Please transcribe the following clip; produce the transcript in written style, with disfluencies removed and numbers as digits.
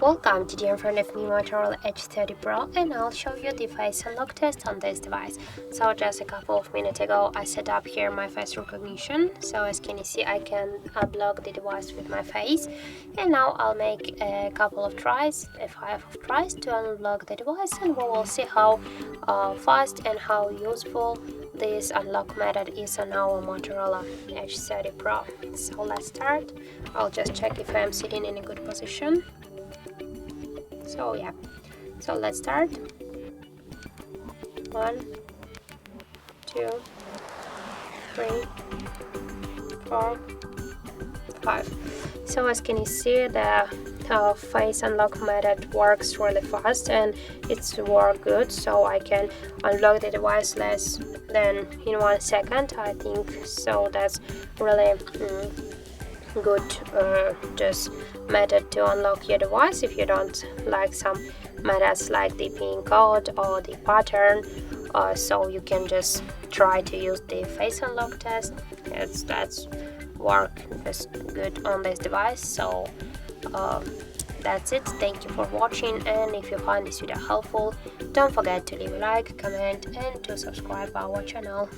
Welcome, today in front of me Motorola Edge 30 Pro, and I'll show you the face unlock test on this device. So just a couple of minutes ago I set up here my face recognition, so as can you see I can unlock the device with my face, and now I'll make a couple of tries, five of tries to unlock the device, and we will see how fast and how useful this unlock method is on our Motorola Edge 30 Pro. So let's start. I'll just check if I'm sitting in a good position. So yeah, so let's start. 1, 2, 3, 4, 5. So as can you see, the face unlock method works really fast and it's work good, so I can unlock the device less than in 1 second, I think. So that's really good just method to unlock your device if you don't like some methods like the pin code or the pattern, so you can just try to use the face unlock test. That's work just good on this device. So that's it. Thank you for watching, and if you find this video helpful, don't forget to leave a like, comment and to subscribe our channel.